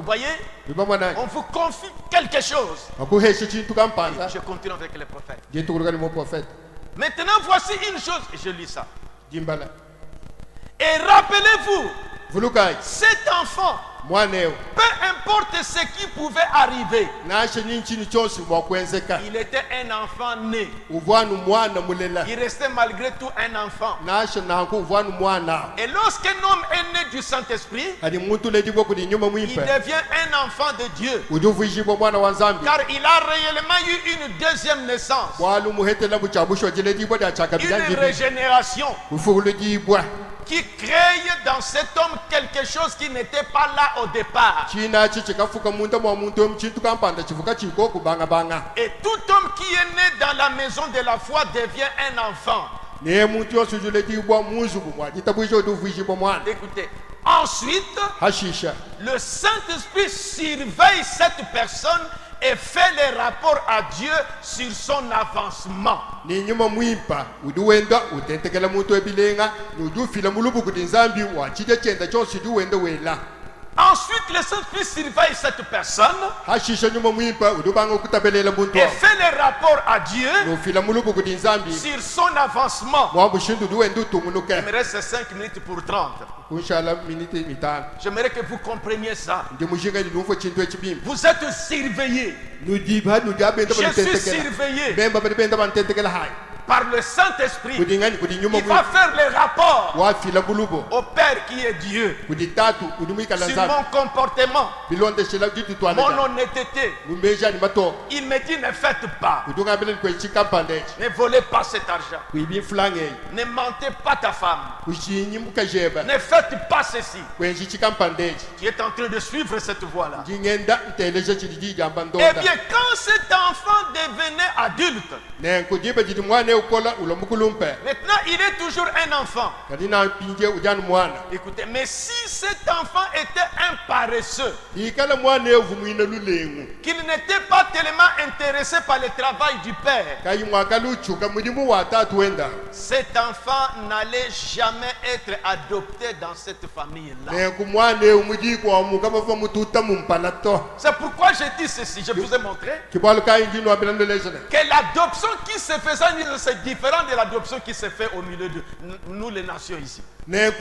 voyez? On vous confie quelque chose. Je continue avec les prophètes. Maintenant, voici une chose. Je lis ça. Et rappelez-vous, cet enfant, peu importe ce qui pouvait arriver, il était un enfant né. Il restait malgré tout un enfant. Et lorsqu'un homme est né du Saint-Esprit, il devient un enfant de Dieu. Car il a réellement eu une deuxième naissance. Une régénération qui crée dans cet homme quelque chose qui n'était pas là au départ. Et tout homme qui est né dans la maison de la foi devient un enfant. Écoutez, ensuite, le Saint-Esprit surveille cette personne et fait les rapports à Dieu sur son avancement. Ensuite, le Saint-Esprit surveille cette personne et fait les rapports à Dieu sur son avancement. Il me reste 5 minutes pour 30. J'aimerais que vous compreniez ça. Vous êtes surveillés. Je suis surveillé par le Saint-Esprit. Il va faire les rapports au Père qui est Dieu sur mon comportement, mon honnêteté. Il me dit, ne faites pas, ne volez pas cet argent, ne mentez pas ta femme, ne faites pas ceci. Tu es en train de suivre cette voie-là. Eh bien, quand cet enfant devenait adulte, maintenant, il est toujours un enfant. Écoutez, mais si cet enfant était un paresseux, qu'il n'était pas tellement intéressé par le travail du père, cet enfant n'allait jamais être adopté dans cette famille-là. C'est pourquoi je dis ceci, je vous ai montré que l'adoption qui se faisait, c'est différent de l'adoption qui se fait au milieu de nous les nations ici. Je ne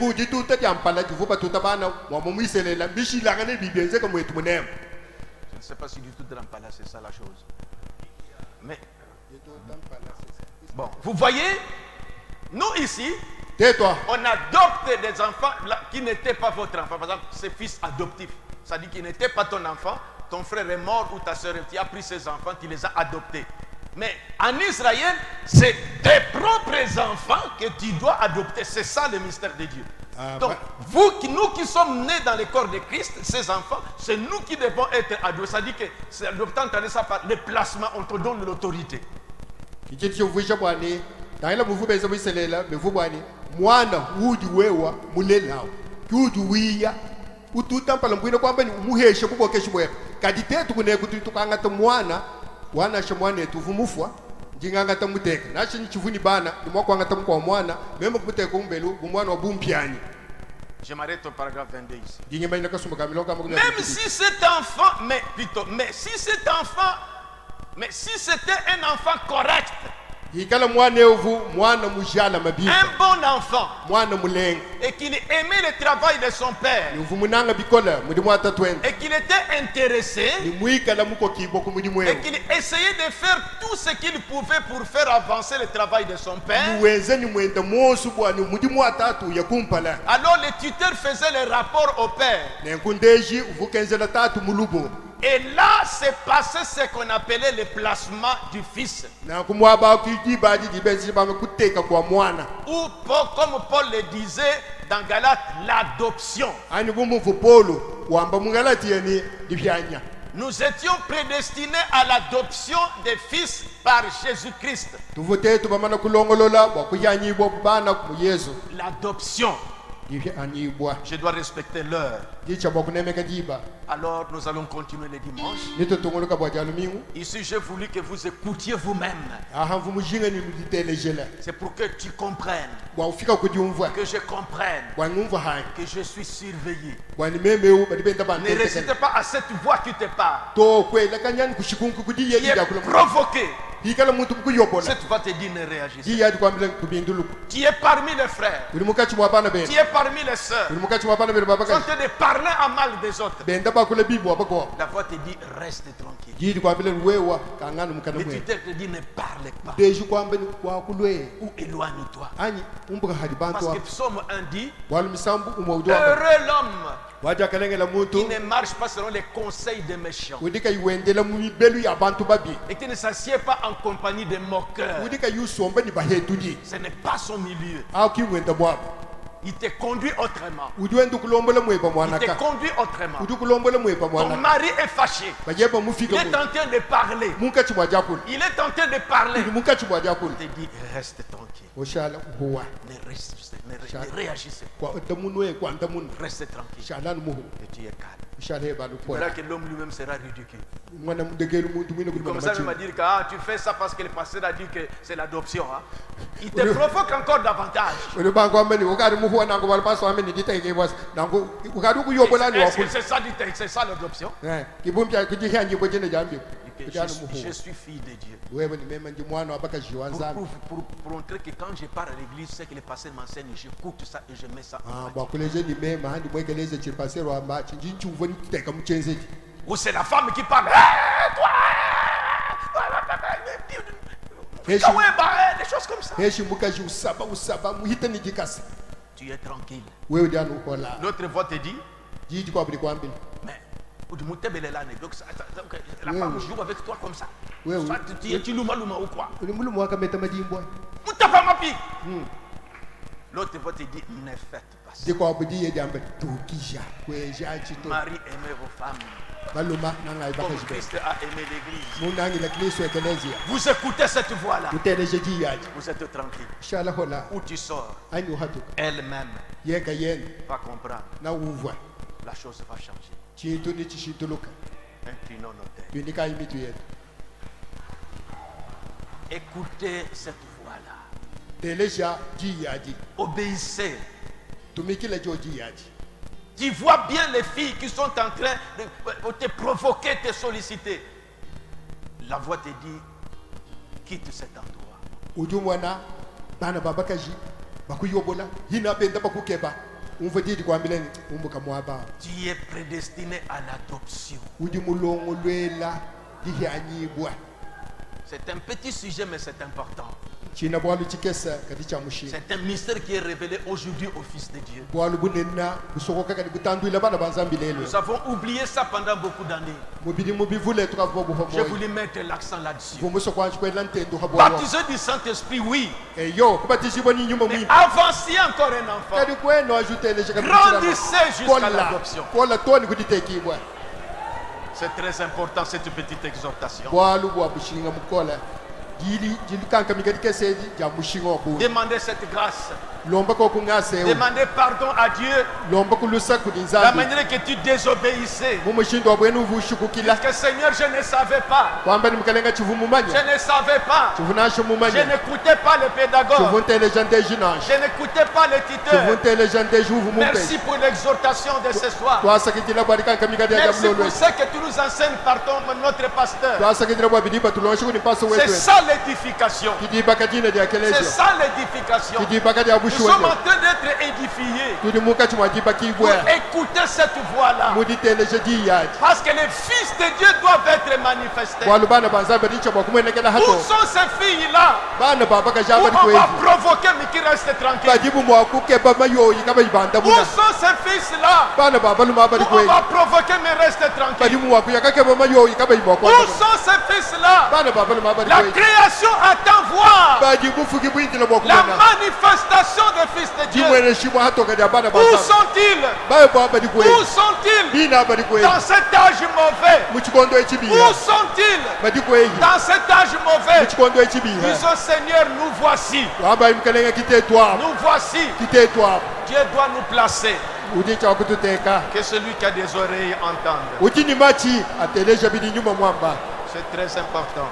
sais pas si du tout de l'Ampala c'est ça la chose. Mais bon, vous voyez, nous ici, on adopte des enfants qui n'étaient pas votre enfant. Par exemple, ces fils adoptifs. Ça dit qu'il n'était pas ton enfant, ton frère est mort ou ta soeur, tu as pris ses enfants, tu les as adoptés. Mais en Israël, c'est tes propres enfants que tu dois adopter. C'est ça le mystère de Dieu. Donc, nous qui sommes nés dans le corps de Christ, ces enfants, c'est nous qui devons être adoptés. Ça dit que c'est adopté, entendez ça par le placement, on te donne l'autorité. Je m'arrête au paragraphe 22 ici. Même si cet enfant, mais si c'était un enfant correct, Un bon enfant et qu'il aimait le travail de son père et qu'il était intéressé et qu'il essayait de faire tout ce qu'il pouvait pour faire avancer le travail de son père. Alors le tuteur faisait le rapport au père. Et là, c'est passé ce qu'on appelait le placement du fils. Ou comme Paul le disait dans Galates, l'adoption. Nous étions prédestinés à l'adoption des fils par Jésus-Christ. L'adoption. Je dois respecter l'heure. Alors nous allons continuer le dimanche. Ici j'ai voulu que vous écoutiez vous-même. C'est pour que tu comprennes. Que je comprenne. Que je suis surveillé. Ne résiste pas à cette voix qui te parle. Qui est provoquée. Cette voix te dit ne réagis. Tu es parmi les frères. Tu es parmi les sœurs. Quand tu ne parles en mal des autres, la voix te dit reste tranquille. Mais tu te dis ne parle pas. Ou éloigne-toi. Parce que Psaume 1 dit heureux l'homme qui ne marche pas selon les conseils des méchants et qui ne s'assied pas en compagnie des moqueurs. Ce n'est pas son milieu. Il te conduit autrement. Il te conduit autrement. Ton mari est fâché. Il est en train de parler. Il est en train de parler. Il te dit reste tranquille. Ne réagissez pas. Reste tranquille. Et tu es calme. Tu verras que l'homme lui-même sera ridicule. Comme ça, il m'a dit que tu fais ça parce que le pasteur a dit que c'est l'adoption. Hein? Il te provoque encore davantage. Est-ce que c'est ça l'adoption? Je suis fille de Dieu. Pour montrer que quand je pars à l'église, c'est que le pasteur m'enseigne, j'écoute ça et je mets ça en pratique. Ou c'est la femme qui parle. Des choses comme ça. Tu es tranquille. L'autre voix te dit mais la femme joue avec toi comme ça. Tu louma ou quoi? L'autre voix te dit ne faites pas ça. Marie, aimez vos femmes comme Christ a aimé l'église. Vous écoutez cette voix-là. Vous êtes tranquille. Où tu sors, elle-même va comprendre. La chose va changer. Inclinons nos têtes. Écoutez cette voix-là. Obéissez. Tu vois bien les filles qui sont en train de te provoquer, te solliciter. La voix te dit, quitte cet endroit. Tu es prédestiné à l'adoption. C'est un petit sujet, mais c'est important. C'est un mystère qui est révélé aujourd'hui au Fils de Dieu. Nous avons oublié ça pendant beaucoup d'années. Je voulais mettre l'accent là-dessus. Baptisé du Saint-Esprit, oui. Mais avancez encore un enfant. Grandissez jusqu'à l'adoption. C'est très important cette petite exhortation. Demandez cette grâce. Demandez pardon à Dieu. La manière que tu désobéissais. Parce que Seigneur, je ne savais pas. Je ne savais pas. Je n'écoutais pas le pédagogue. Je n'écoutais pas le tuteur. Merci pour l'exhortation de ce soir. Merci pour ce que tu nous enseignes par notre pasteur. C'est ça l'édification. C'est ça l'édification. Nous sommes en train d'être édifiés pour écouter cette voix-là. Parce que les fils de Dieu doivent être manifestés. Où sont ces filles-là où on va provoquer mais qui restent tranquilles? Où sont ces fils-là où on va provoquer mais restent tranquilles? Où sont ces fils-là? La création attend voir la manifestation des fils de Dieu. Où sont-ils? Où sont-ils dans cet âge mauvais? Où sont-ils dans cet âge mauvais? Disons Seigneur, nous voici. Nous voici. Dieu doit nous placer. Que celui qui a des oreilles entende. C'est très important.